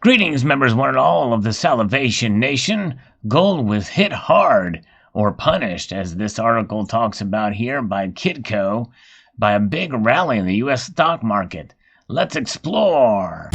Greetings, members one and all of the Salivation Nation. Gold was hit hard, or punished, as this article talks about here by Kitco, by a big rally in the U.S. stock market. Let's explore.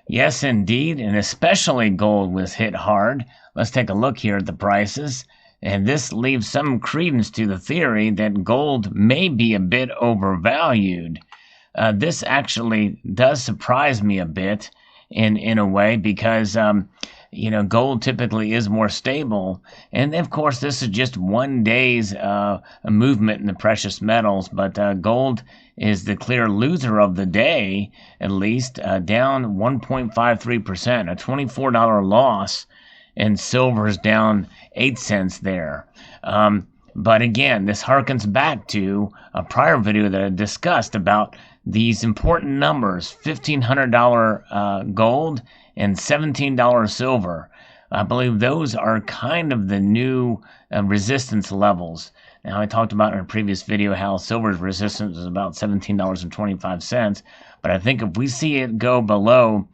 Yes, indeed, and especially gold was hit hard. Let's take a look here at the prices, and this leaves some credence to the theory that gold may be a bit overvalued. This actually does surprise me a bit in a way because gold typically is more stable, and of course this is just one day's movement in the precious metals, but gold is the clear loser of the day, at least, down 1.53%, a $24 loss, and silver's down 8 cents there. But again, this harkens back to a prior video that I discussed about these important numbers: $1,500 gold and $17 silver. I believe those are kind of the new resistance levels. Now, I talked about in a previous video how silver's resistance is about $17.25, but I think if we see it go below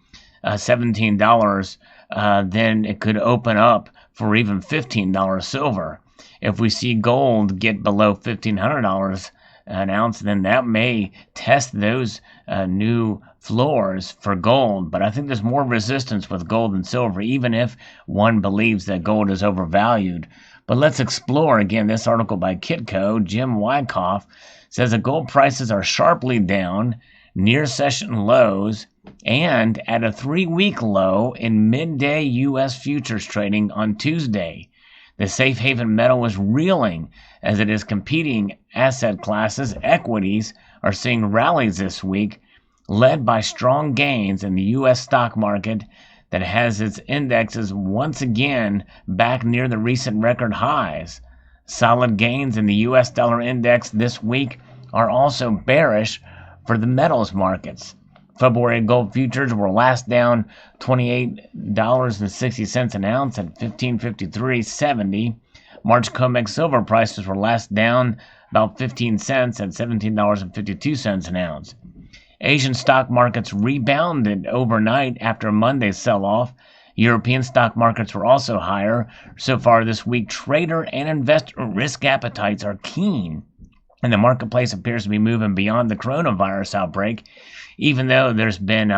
$17, then it could open up for even $15 silver. If we see gold get below $1,500 an ounce, then that may test those new floors for gold. But I think there's more resistance with gold and silver, even if one believes that gold is overvalued. But let's explore again this article by Kitco. Jim Wyckoff says that gold prices are sharply down, near session lows, and at a 3-week low in midday U.S. futures trading on Tuesday. The safe haven metal was reeling as it is competing asset classes. Equities are seeing rallies this week, led by strong gains in the U.S. stock market that has its indexes once again back near the recent record highs. Solid gains in the U.S. dollar index this week are also bearish for the metals markets. February gold futures were last down $28.60 an ounce at $15.5370. March COMEX silver prices were last down about 15 cents at $17.52 an ounce. Asian stock markets rebounded overnight after Monday's sell-off. European stock markets were also higher. So far this week, trader and investor risk appetites are keen, and the marketplace appears to be moving beyond the coronavirus outbreak, even though there's been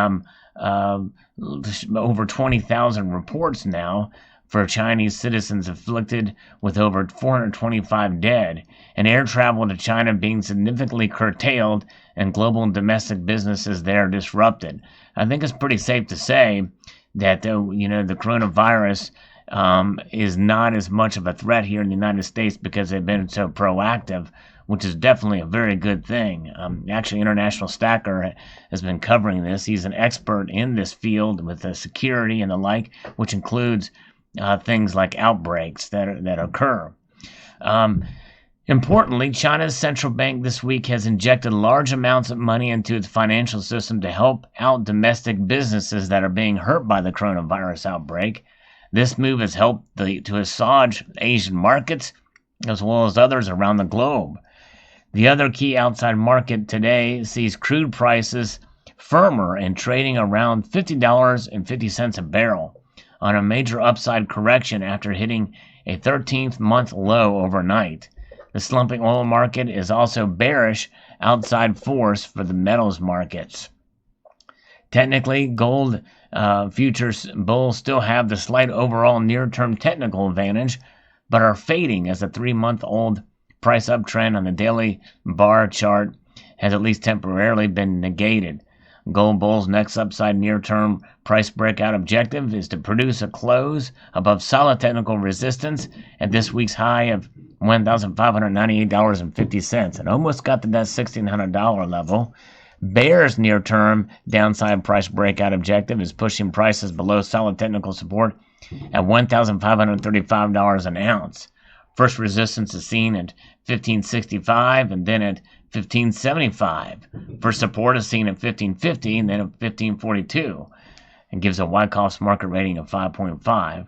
over 20,000 reports now for Chinese citizens afflicted, with over 425 dead, and air travel to China being significantly curtailed and global and domestic businesses there disrupted. I think it's pretty safe to say that the coronavirus is not as much of a threat here in the United States because they've been so proactive, which is definitely a very good thing. Actually, International Stacker has been covering this. He's an expert in this field with the security and the like, which includes things like outbreaks that occur. Importantly, China's central bank this week has injected large amounts of money into its financial system to help out domestic businesses that are being hurt by the coronavirus outbreak. This move has helped to assuage Asian markets as well as others around the globe. The other key outside market today sees crude prices firmer and trading around $50.50 a barrel on a major upside correction after hitting a 13th-month low overnight. The slumping oil market is also bearish outside force for the metals markets. Technically, gold futures bulls still have the slight overall near-term technical advantage, but are fading as a 3-month-old price uptrend on the daily bar chart has at least temporarily been negated. Gold bulls' next upside near-term price breakout objective is to produce a close above solid technical resistance at this week's high of $1,598.50, and almost got to that $1,600 level. Bears' near-term downside price breakout objective is pushing prices below solid technical support at $1,535 an ounce. First resistance is seen at $15.65 and then at $15.75. First support is seen at $15.50 and then at $15.42, and gives a Wyckoff's market rating of 5.5.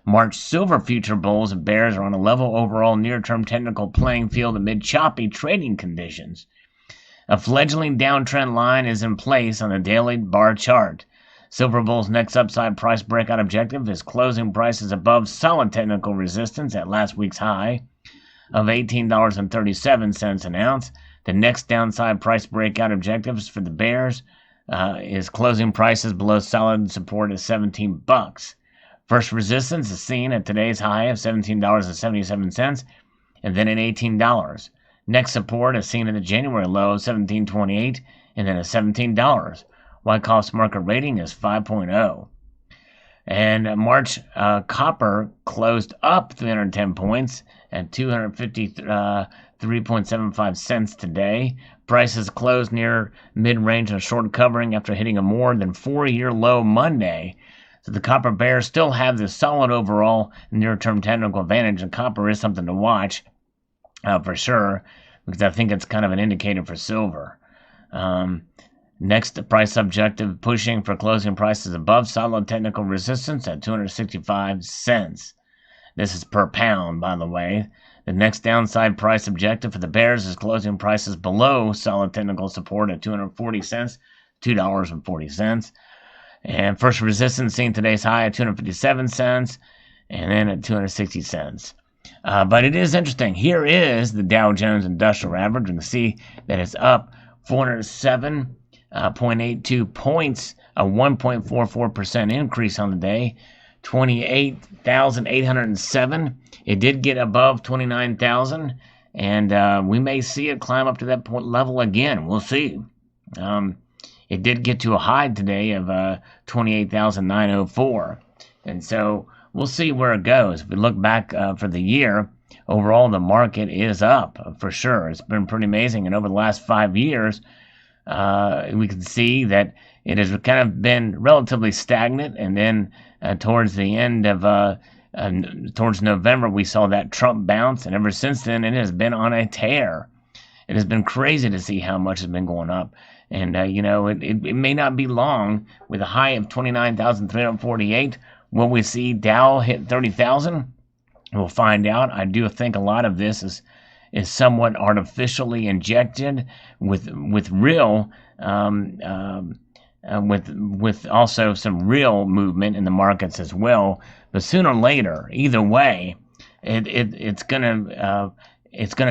March silver future bulls and bears are on a level overall near-term technical playing field amid choppy trading conditions. A fledgling downtrend line is in place on the daily bar chart. Silver Bull's next upside price breakout objective is closing prices above solid technical resistance at last week's high of $18.37 an ounce. The next downside price breakout objectives for the bears is closing prices below solid support at $17. First resistance is seen at today's high of $17.77 and then at $18. Next support is seen at the January low of $17.28 and then at $17. Wyckoff's market rating is 5.0. And March copper closed up 310 points at 253.75 cents today. Prices closed near mid-range and short covering after hitting a more than 4-year low Monday. So the copper bears still have this solid overall near-term technical advantage, and copper is something to watch for sure, because I think it's kind of an indicator for silver. Next, the price objective pushing for closing prices above solid technical resistance at 265 cents. This is per pound, by the way. The next downside price objective for the bears is closing prices below solid technical support at 240 cents, $2.40. And first resistance seen today's high at 257 cents and then at 260 cents. But it is interesting. Here is the Dow Jones Industrial Average. You can see that it's up 407.82 points, a 1.44% increase on the day, 28,807. It did get above 29,000, and we may see it climb up to that point level again. We'll see. It did get to a high today of 28,904, and so we'll see where it goes. If we look back for the year, overall the market is up for sure. It's been pretty amazing, and over the last 5 years, we can see that it has kind of been relatively stagnant, and then towards the end of towards November, we saw that Trump bounce, and ever since then, it has been on a tear. It has been crazy to see how much has been going up. And, it may not be long with a high of 29,348. Will we see Dow hit 30,000? We'll find out. I do think a lot of this is somewhat artificially injected with real with also some real movement in the markets as well. But sooner or later, either way, it's gonna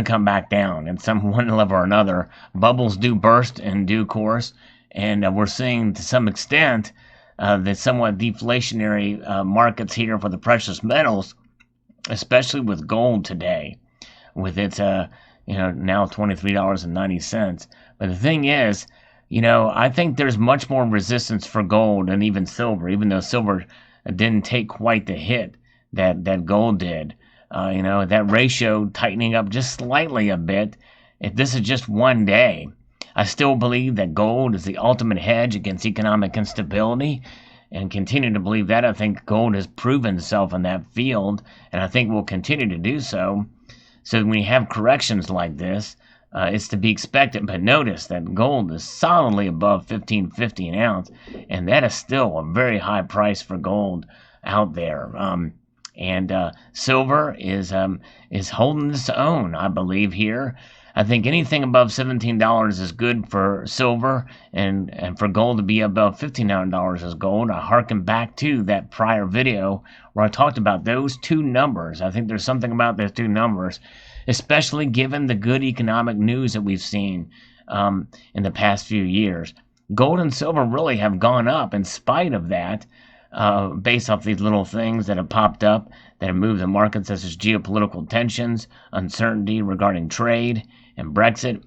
come back down in some one level or another. Bubbles do burst in due course, and we're seeing to some extent the somewhat deflationary markets here for the precious metals, especially with gold today, with its now $23.90. But the thing is, I think there's much more resistance for gold than even silver, even though silver didn't take quite the hit that gold did. That ratio tightening up just slightly a bit. If this is just one day, I still believe that gold is the ultimate hedge against economic instability, and continue to believe that. I think gold has proven itself in that field, and I think will continue to do so. So when you have corrections like this, it's to be expected. But notice that gold is solidly above $15.50 an ounce, and that is still a very high price for gold out there. And silver is holding its own, I believe, here. I think anything above $17 is good for silver, and for gold to be above $15 is gold. I harken back to that prior video where I talked about those two numbers. I think there's something about those two numbers, especially given the good economic news that we've seen in the past few years. Gold and silver really have gone up in spite of that, based off these little things that have popped up that have moved the market, such as geopolitical tensions, uncertainty regarding trade, and Brexit.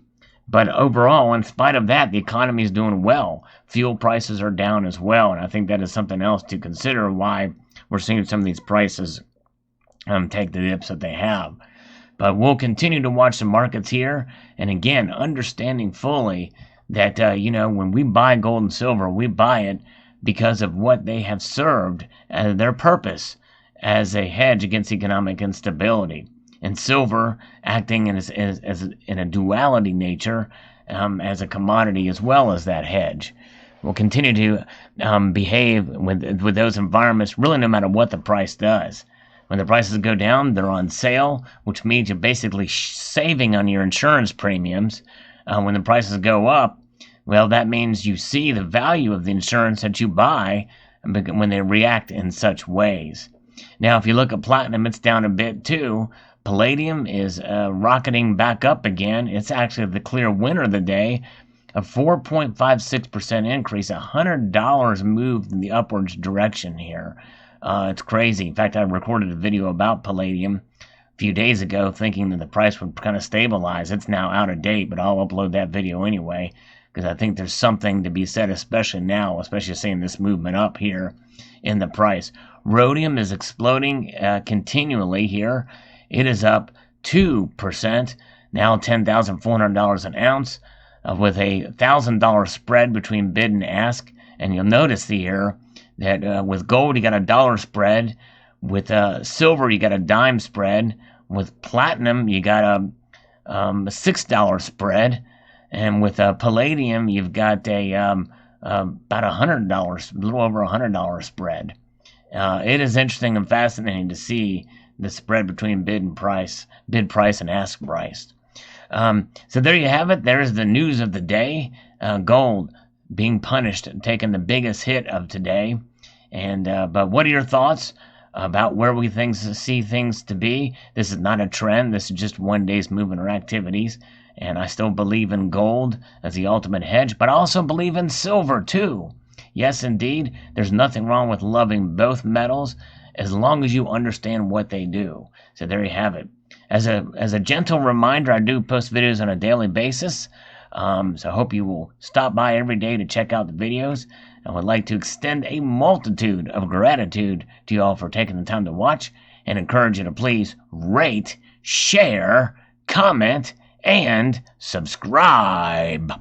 But overall, in spite of that, the economy is doing well. Fuel prices are down as well, and I think that is something else to consider why we're seeing some of these prices take the dips that they have. But we'll continue to watch the markets here, and again, understanding fully that, when we buy gold and silver, we buy it because of what they have served as their purpose as a hedge against economic instability. And silver acting as in a duality nature as a commodity as well as that hedge. We'll continue to behave with those environments really no matter what the price does. When the prices go down, they're on sale, which means you're basically saving on your insurance premiums. When the prices go up, well, that means you see the value of the insurance that you buy when they react in such ways. Now, if you look at platinum, it's down a bit too. Palladium is rocketing back up again. It's actually the clear winner of the day. A 4.56% increase, $100 moved in the upwards direction here. It's crazy. In fact, I recorded a video about Palladium a few days ago thinking that the price would kind of stabilize. It's now out of date, but I'll upload that video anyway because I think there's something to be said, especially now, especially seeing this movement up here in the price. Rhodium is exploding continually here. It is up 2%, now $10,400 an ounce, with a $1,000 spread between bid and ask. And you'll notice here that with gold, you got a dollar spread. With silver, you got a dime spread. With platinum, you got a $6 spread. And with palladium, you've got about $100, a little over $100 spread. It is interesting and fascinating to see the spread between bid price and ask price. So there you have it. There's the news of the day. Gold being punished and taking the biggest hit of today. And but what are your thoughts about where we see things to be? This is not a trend. This is just one day's movement or activities. And I still believe in gold as the ultimate hedge, but I also believe in silver too. Yes, indeed, there's nothing wrong with loving both metals as long as you understand what they do. So there you have it. As a gentle reminder, I do post videos on a daily basis. So I hope you will stop by every day to check out the videos. I would like to extend a multitude of gratitude to you all for taking the time to watch and encourage you to please rate, share, comment, and subscribe.